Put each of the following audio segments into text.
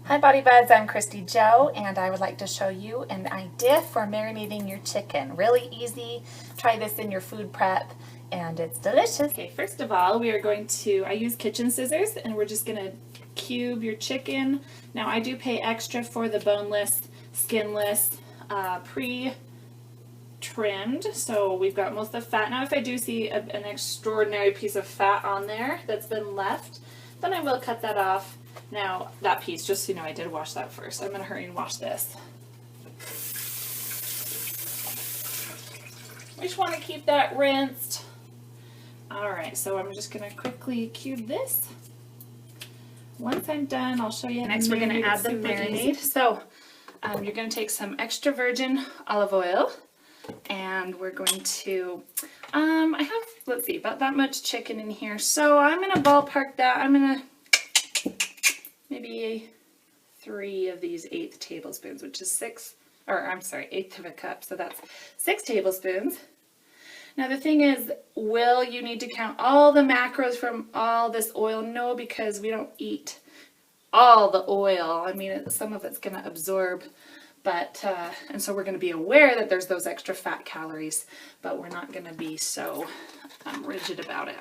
Hi Body Buds, I'm Christy Joe and I would like to show you an idea for marinating your chicken. Really easy. Try this in your food prep and it's delicious. Okay, first of all, we are going to, I use kitchen scissors and we're just going to cube your chicken. Now I do pay extra for the boneless, skinless, pre-trimmed, so we've got most of the fat. Now if I do see an extraordinary piece of fat on there that's been left, then I will cut that off. Now that piece, just so you know, I did wash that first. I'm going to hurry and wash this. We just want to keep that rinsed. Alright, so I'm just going to quickly cube this. Once I'm done, I'll show you. Next we're going to add the marinade. So you're going to take some extra virgin olive oil and we're going to, I have, let's see, about that much chicken in here. So I'm going to ballpark that. I'm going to maybe 3 of these 1/8 tablespoons, which is 1/8 of a cup. So that's 6 tablespoons. Now the thing is, will you need to count all the macros from all this oil? No, because we don't eat all the oil. I mean, some of it's going to absorb, but, and so we're going to be aware that there's those extra fat calories, but we're not going to be so rigid about it.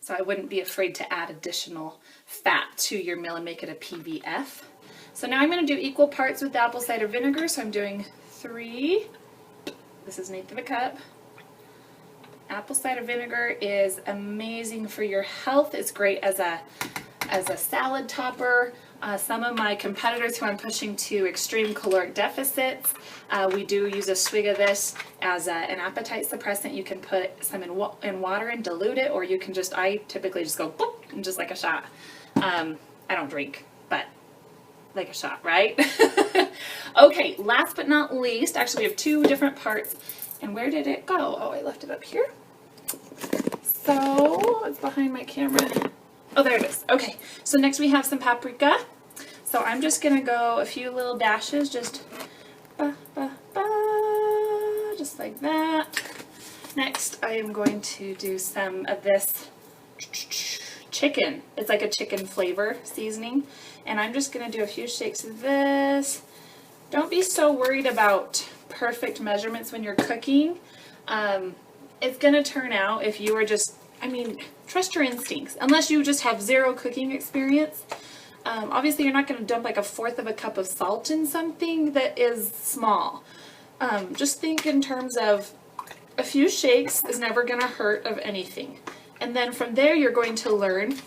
So I wouldn't be afraid to add additional fat to your meal and make it a PBF. So now I'm going to do equal parts with the apple cider vinegar. So I'm doing 3. This is 1/8 of a cup. Apple cider vinegar is amazing for your health. It's great as a salad topper. Some of my competitors who I'm pushing to extreme caloric deficits, we do use a swig of this as an appetite suppressant. You can put some in water and dilute it, or you can just, I typically just go boop, and just like a shot. I don't drink, but like a shot, right? Okay, last but not least, actually we have 2 different parts. And where did it go? Oh, I left it up here. So, it's behind my camera. Oh, there it is. Okay, so next we have some paprika. So I'm just going to go a few little dashes, just just like that. Next, I am going to do some of this chicken. It's like a chicken flavor seasoning. And I'm just going to do a few shakes of this. Don't be so worried about perfect measurements when you're cooking. It's going to turn out, if you are just, I mean, trust your instincts. Unless you just have 0 cooking experience. Obviously, you're not going to dump like 1/4 of a cup of salt in something that is small. Just think in terms of a few shakes is never going to hurt of anything. And then from there, you're going to learn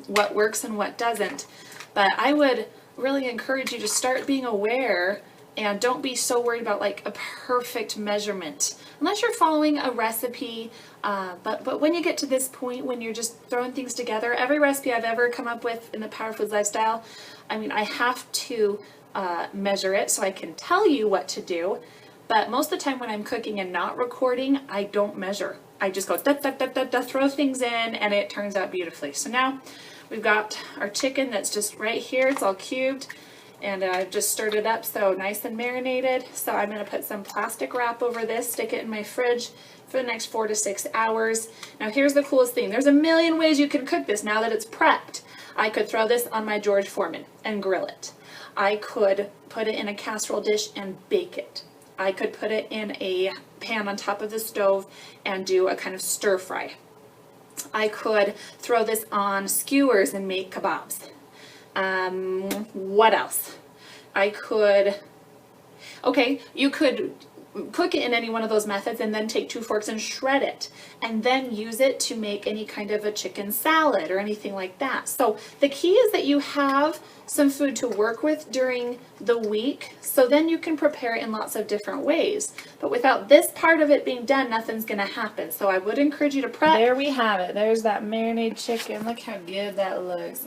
what works and what doesn't. But I would really encourage you to start being aware and don't be so worried about like a perfect measurement unless you're following a recipe. But when you get to this point, when you're just throwing things together, every recipe I've ever come up with in the Power Foods lifestyle, I mean, I have to measure it so I can tell you what to do. But most of the time when I'm cooking and not recording, I don't measure. I just go da, da, da, da, da, throw things in and it turns out beautifully. So now we've got our chicken that's just right here. It's all cubed and I've just stirred it up so nice and marinated. So I'm going to put some plastic wrap over this, stick it in my fridge for the next 4 to 6 hours. Now here's the coolest thing. There's a million ways you can cook this now that it's prepped. I could throw this on my George Foreman and grill it. I could put it in a casserole dish and bake it. I could put it in a pan on top of the stove and do a kind of stir fry. I could throw this on skewers and make kebabs. What else? I could, okay, you could cook it in any one of those methods and then take 2 forks and shred it and then use it to make any kind of a chicken salad or anything like that. So the key is that you have some food to work with during the week, so then you can prepare it in lots of different ways. But without this part of it being done, nothing's going to happen. So I would encourage you to prep. There we have it. There's that marinated chicken. Look how good that looks.